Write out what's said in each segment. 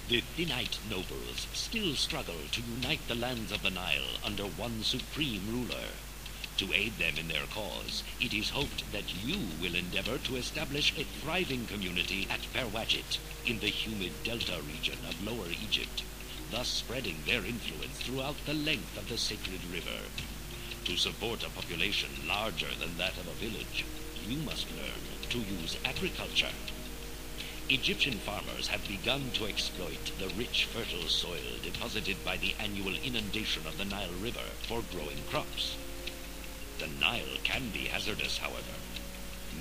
The Thinite nobles still struggle to unite the lands of the Nile under one supreme ruler. To aid them in their cause, it is hoped that you will endeavor to establish a thriving community at Perwadjyt, in the humid delta region of Lower Egypt, thus spreading their influence throughout the length of the sacred river. To support a population larger than that of a village, you must learn to use agriculture. Egyptian farmers have begun to exploit the rich, fertile soil deposited by the annual inundation of the Nile River for growing crops. The Nile can be hazardous, however.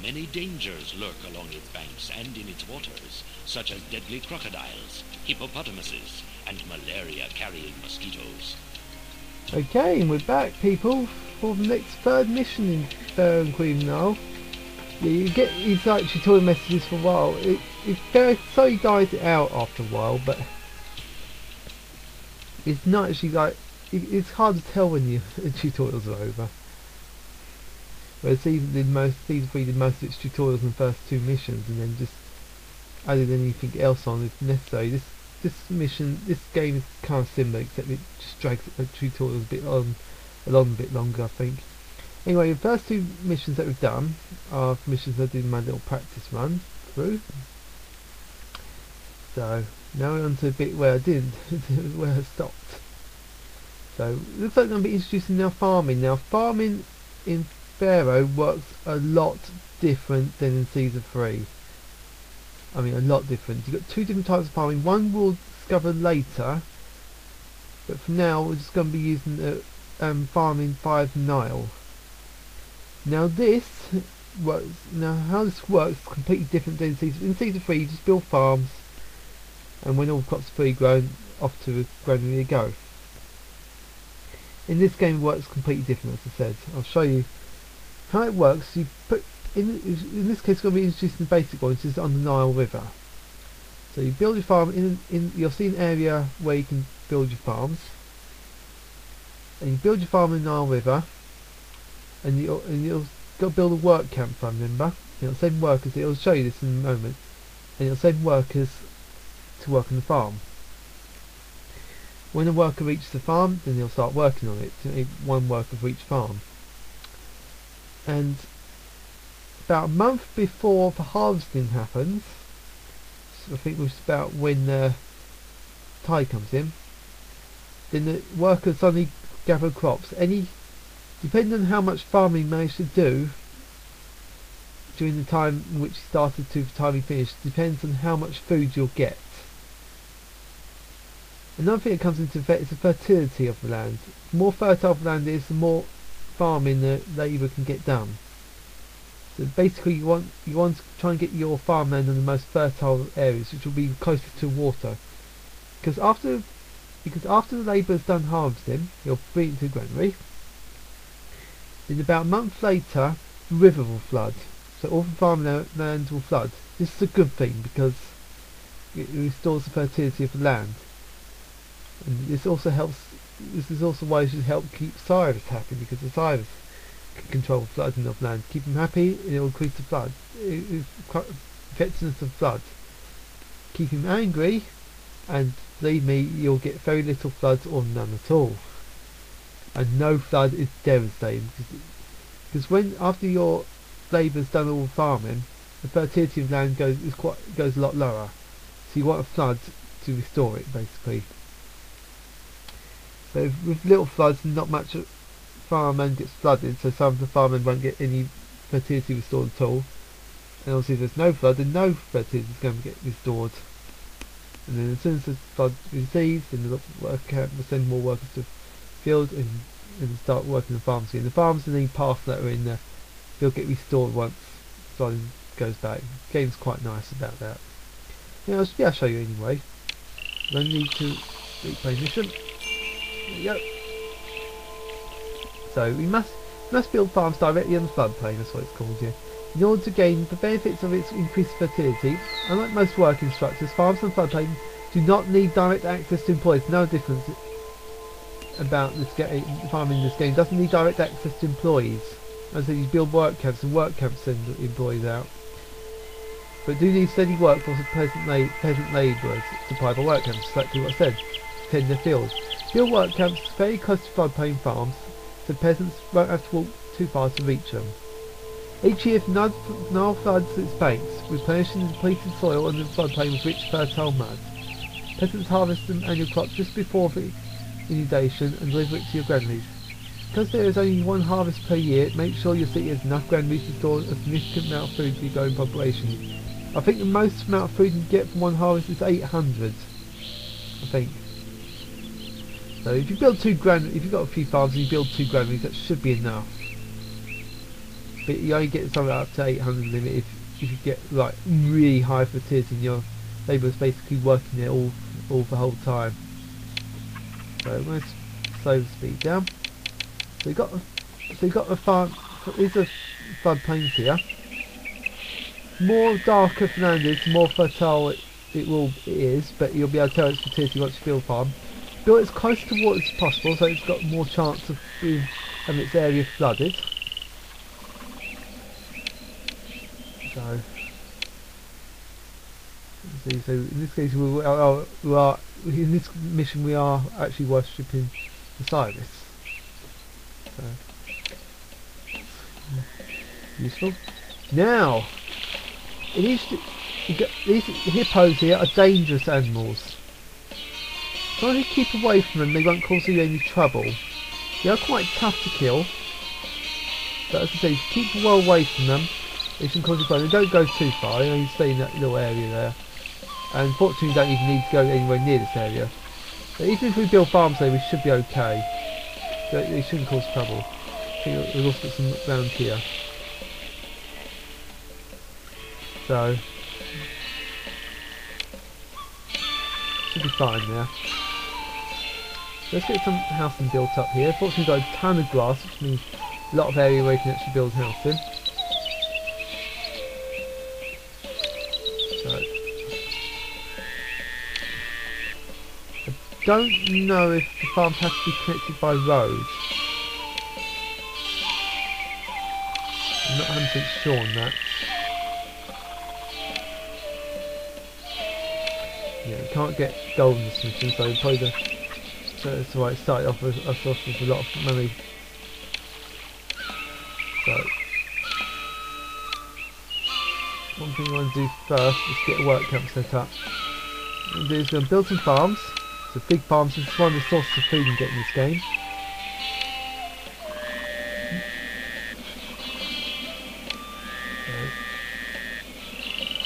Many dangers lurk along its banks and in its waters, such as deadly crocodiles, hippopotamuses, and malaria-carrying mosquitoes. Okay, and we're back, people, for the next third mission in Pharaoh and Queen Nile. Yeah, you get these like tutorial messages for a while. It slowly dies it out after a while, but it's not actually like it's hard to tell when the tutorials are over. Whereas Season did most of its tutorials in the first two missions, and then just added anything else on if necessary. This game is kind of similar, except it just drags the tutorials along a bit longer, I think. Anyway, the first two missions that we've done are missions I did in my little practice run through. So now we're on to the bit where I didn't, where I stopped. So it looks like I'm going to be introducing now farming. Now farming in Pharaoh works a lot different than in Season 3. I mean a lot different. You've got two different types of farming. One we'll discover later, but for now we're just going to be using the farming 5 Nile. Now this works. Now how this works is completely different than in Season 3. You just build farms, and when all crops are fully grown, off to the granary you go. In this game it works completely different, as I said. I'll show you how it works. You put in this case, we're going to be introducing the basic one, which is on the Nile River. So you build your farm you'll see an area where you can build your farms, and you build your farm in the Nile River. And you'll got to build a work camp, if I remember. It'll send workers. It'll show you this in a moment. And it'll send workers to work on the farm. When a worker reaches the farm, then they'll start working on it. One worker for each farm. And about a month before the harvesting happens, so I think it was about when the tide comes in, then the workers suddenly gather crops. Depending on how much farming you managed to do during the time in which you started to the time you finished, depends on how much food you'll get. Another thing that comes into effect is the fertility of the land. The more fertile the land is, the more farming the labour can get done. So basically you want to try and get your farmland in the most fertile areas, which will be closest to water. Because after the labour is done harvesting, you'll bring it to the granary. Then about a month later, the river will flood. So all the farmland will flood. This is a good thing because it restores the fertility of the land. And this is also why you should help keep Cyrus happy, because the Cyrus can control the flooding of land. Keep him happy and it will increase the flood. Effectiveness of flood. Keep him angry and believe me, you'll get very little floods or none at all. And no flood is devastating, because after your labour's done all the farming, the fertility of land goes a lot lower. So you want a flood to restore it, basically. So with little floods, not much farmland gets flooded, so some of the farmland won't get any fertility restored at all. And obviously if there's no flood, then no fertility is going to get restored. And then as soon as the flood recedes, then the worker will send more workers to field and start working the farms again. The farms and any paths that are in there, they'll get restored once flooding goes back. The game's quite nice about that. Yeah, I'll show you anyway. I need to replay mission. There you go. So we must build farms directly on the floodplain, that's what it's called here. In order to gain the benefits of its increased fertility, unlike most working structures, farms on floodplain do not need direct access to employees. No difference about this game. Farming in this game doesn't need direct access to employees. As I said, you build work camps, and work camps send employees out. but do need steady workforce of peasant labourers supplied by work camps, exactly what I said, to tend their fields. Build work camps very close to floodplain farms, so peasants won't have to walk too far to reach them. Each year, Nile floods its banks, replenishing the depleted soil and the floodplain with rich fertile mud. Peasants harvest an annual crop just before the inundation and deliver it to your granaries. Because there is only one harvest per year, make sure your city has enough granaries to store a significant amount of food for your growing population. I think the most amount of food you can get from one harvest is 800. I think. So if you build if you've got a few farms and you build 2 granaries, that should be enough. But you only get something up to 800 limit if you get like really high fertility and your labourers basically working there all the whole time. So let's slow the speed down. So you got a farm. These are floodplains here. More darker the land is, more fertile it is, but you'll be able to tell its fertility once you build a farm. Build it as close to water as possible, so it's got more chance of having its area flooded. So in this case we are in this mission we are actually worshipping Osiris. So useful. Now these hippos here are dangerous animals. So if you keep away from them, they won't cause you any trouble. They are quite tough to kill, but as I say, keep well away from them. They can cause you problems. They don't go too far, you only stay in that little area there. And fortunately, you don't even need to go anywhere near this area. But even if we build farms there, we should be okay. They shouldn't cause trouble. I think we've also got some around here. So should be fine there. Let's get some housing built up here. Fortunately, we've got a ton of grass, which means a lot of area where you can actually build a house in. So I don't know if the farms have to be connected by road. I'm not 100% sure on that. Yeah, we can't get gold in this mission, so probably that's why it started off with us off with a lot of money. So one thing I want to do first is get a work camp set up. What I'm going to do is going to build some farms. So big farms is one of the sources of food you can get in this game.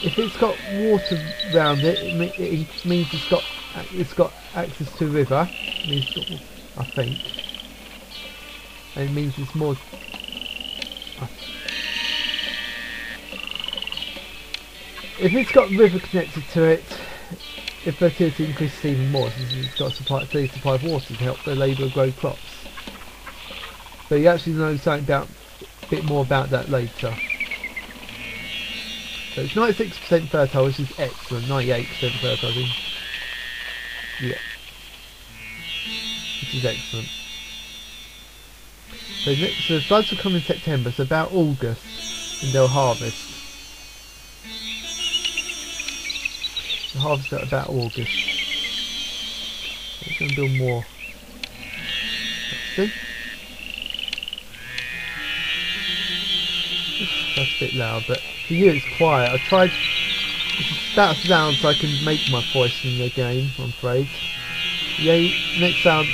If it's got water around it, it means it's got access to a river. It means, I think, and it means it's more. If it's got a river connected to it, the fertility increases even more, since it's got a steady supply of water to help the labour grow crops. But you actually know something a bit more about that later. So it's 96% fertile, which is excellent. 98% fertile, I think. Yeah. Which is excellent. So the floods will come in September, so about August, and they'll harvest. They'll harvest at about August. So it's going to build more. Let's see. That's a bit loud, but for you it's quiet. I tried. It's about as loud as I can make my voice in the game, I'm afraid. Yeah, next sound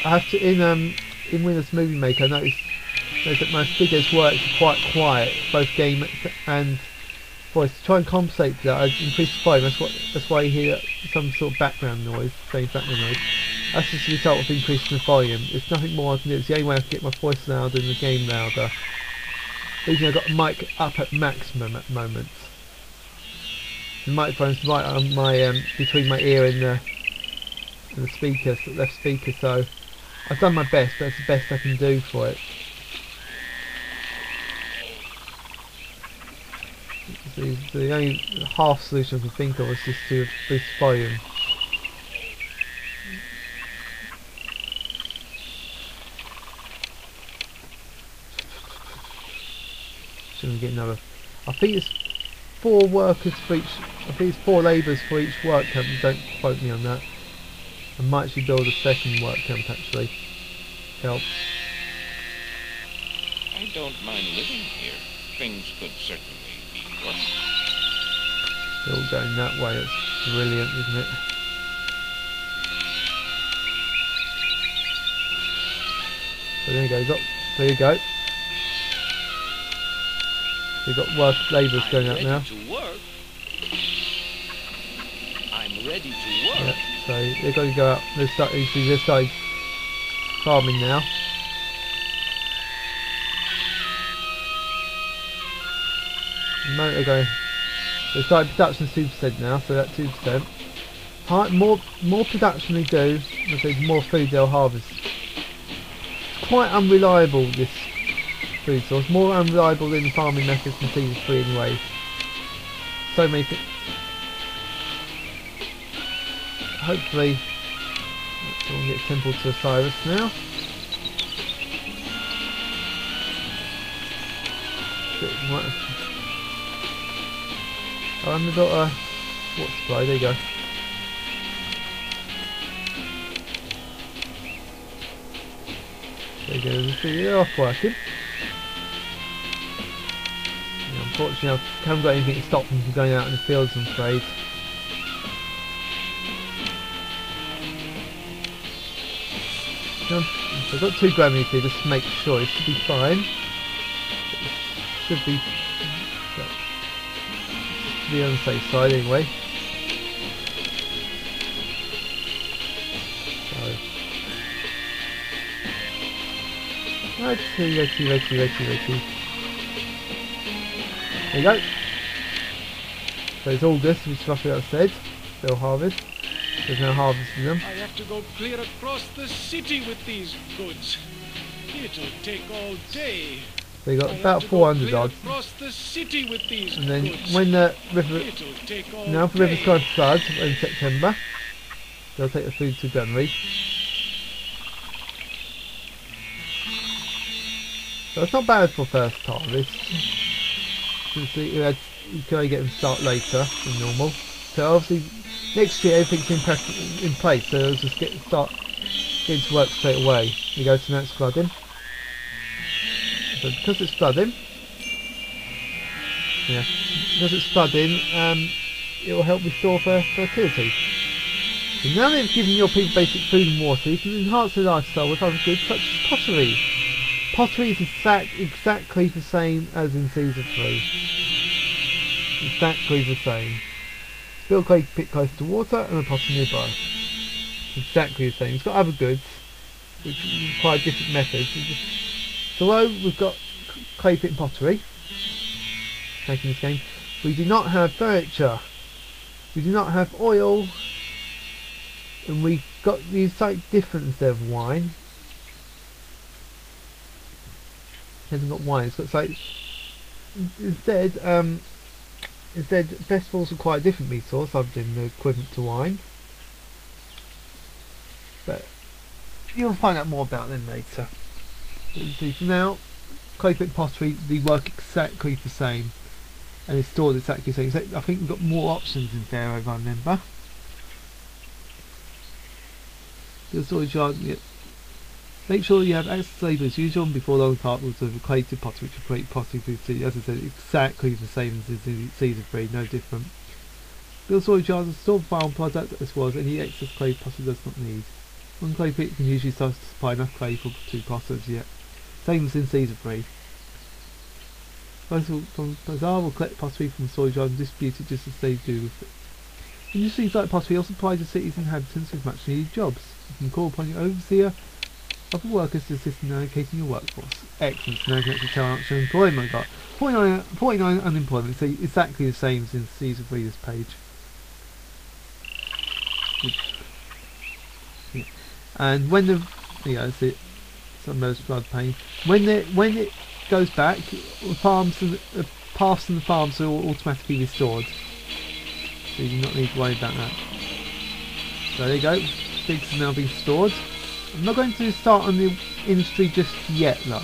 I have to in Windows Movie Maker. I noticed that my videos work quite quiet, both game and voice. To try and compensate for that, I increased the volume. That's why you hear some sort of background noise, strange background noise. That's just a result of increasing the volume. It's nothing more I can do. It's the only way I can get my voice louder and the game louder. Even I've got the mic up at maximum at the moment. The microphone's right on my between my ear and the speakers, the left speaker. So I've done my best, but that's the best I can do for it. The only half solution I can think of is just to boost volume. Shouldn't get another. I think it's 4 workers for each. I think it's 4 labourers for each work camp. Don't quote me on that. I might actually build a second work camp actually. Help. I don't mind living here. Things could certainly be worse. Still going that way. It's brilliant, isn't it? So there you go. There you go. We've got work labourers going out now. I'm ready to work. Yeah, so they're going to go out. They're starting farming now. The moment they're starting production 2% now, so that's 2%. More production they do, the more food they'll harvest. It's quite unreliable, this food source, more unreliable than the farming methods in season 3 anyway. So many things. Hopefully, we'll get a temple to Osiris now. And we've got a water supply, there you go. There you go, they're off working. Yeah, unfortunately I haven't got anything to stop them from going out in the fields, I'm afraid. So I've got 2 granaries here just to make sure, it should be fine. Should be on the safe side anyway. So let's see. There you go. So it's August, which is roughly what I said. They'll harvest. There's no harvesting them. I have to go clear across the city with these goods. It'll take all day. So you got about 400 odds. And then when the river, now if the river's going to flood in September, they'll take the food to January. So it's not bad for first harvest. You can only get them start later than normal. So obviously next year everything's in place, so they'll just start getting to work straight away. You go to next flooding. So because it's flooding, it will help restore fertility. So now that you've given your people basic food and water, you can enhance their lifestyle with other goods such as pottery. Pottery is exactly the same as in Season 3. Exactly the same. Build clay pit close to water and a pottery nearby. Exactly the same. It's got other goods which require different methods. So although we've got clay pit and pottery making this game, we do not have furniture, we do not have oil, and we've got these slightly different instead of wine. It hasn't got wine, it's got like instead festivals are quite a different resource other than the equivalent to wine. But you'll find out more about them later. So for now, clay pit pottery, they work exactly the same and it's stored exactly the same. So I think we've got more options in Pharaoh if I remember. The storage yard, yeah. Make sure you have access to labourers. Use your before long apartments of clay pit pottery to create pottery food. As I said, exactly the same as in Season 3, no different. Build storage yards and store farm product as well as any excess clay pottery does not need. One clay pit can usually supply enough clay for 2 potters yet. Same as in Season 3. From Bazaar will collect pottery from the storage yard and distribute it just as they do with it. Industries like pottery also supply the city's inhabitants with much needed jobs. You can call upon your overseer, other workers to assist in allocating your workforce. Excellent, so now you can actually tell how much unemployment I got. 49 unemployment, so exactly the same as in Season 3 this page. Yeah. And when the, that's it. Some of those floodplain. When it goes back, the farms and the paths and the farms are all automatically restored. So you do not need to worry about that. So there you go. Pigs are now being stored. I'm not going to start on the industry just yet though.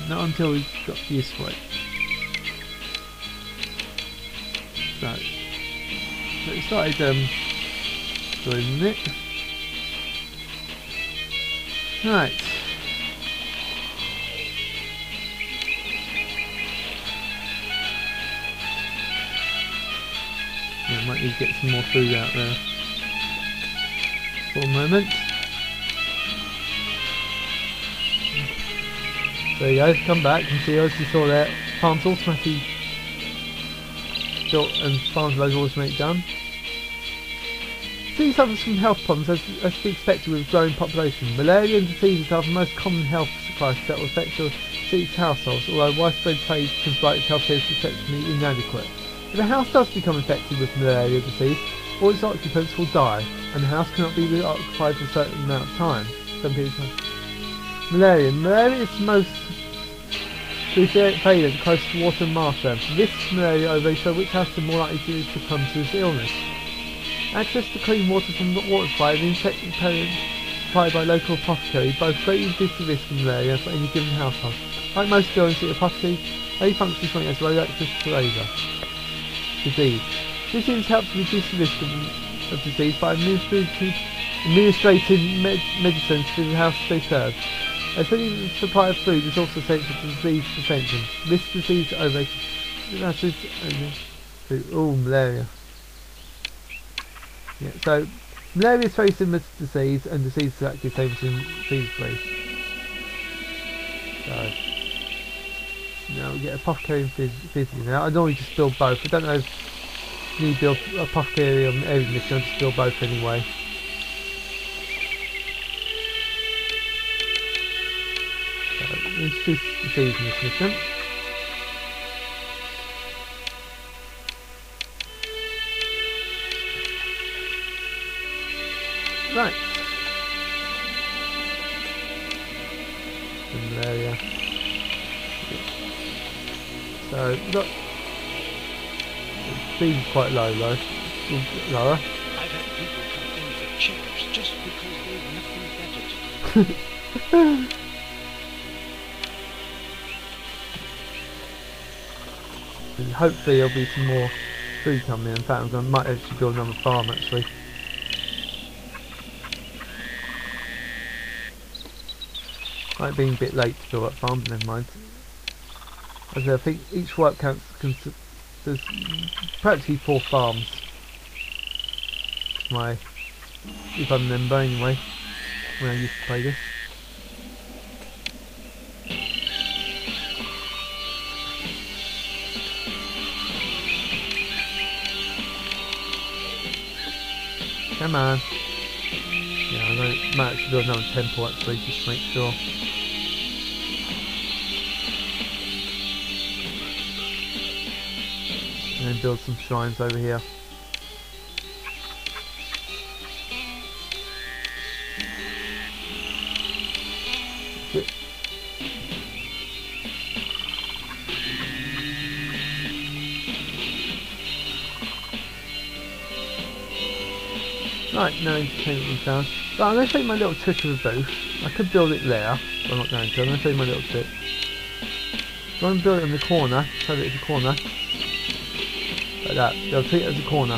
not until we got used to it. So it started doing it. Right. Yeah, might need to get some more food out there for a moment. There you go, come back and see, as you saw there, farms automatically built and farms loads automatically done. See some health problems as to be expected with growing population. Malaria and diseases are the most common health crises that will affect your city's households, although widespread trade can strike healthcare is exceptionally inadequate. If a house does become infected with malaria disease, all its occupants will die, and the house cannot be occupied for a certain amount of time. Some period of time. Malaria is the most prevalent close to water and marshland. Risks malaria over so which house is more likely to succumb to this illness. Access to clean water from the water supply and insecticide supplied by local apothecary both greatly reduce the risk of malaria for any given household. Like most buildings, the apothecary only functions when it has road access to labour. Disease. This helps reduce the risk of disease by administrating medicines to the house they serve. A steady supply of food is also essential to disease prevention. This disease malaria. Yeah, so malaria is very similar to disease, and disease is actually the same as disease free. So now we get apothecary and physically. Now I normally just build both. I don't know if you need to build apothecary on every mission, I'll just build both anyway. So introduce disease in this mission. Right. Malaria. So we've got the speed is quite low though. Lower. I've had people come in for checkups just because they've nothing better to do. And hopefully there'll be some more food coming in. In fact, I might actually build another farm actually. Might be a bit late to build that farm, but never mind. As I think each work counts. There's practically 4 farms. If I remember anyway, when I used to play this. Come on. Yeah, I know, might actually build another temple actually, just to make sure. And then build some shrines over here. Right, now you can paint them down. Right, I'm going to show you my little trick of a booth. I could build it there, but I'm not going to. I'm going to show you my little trick. I'm going to build it in the corner, so that it's a corner. Like that. They'll treat it as a corner.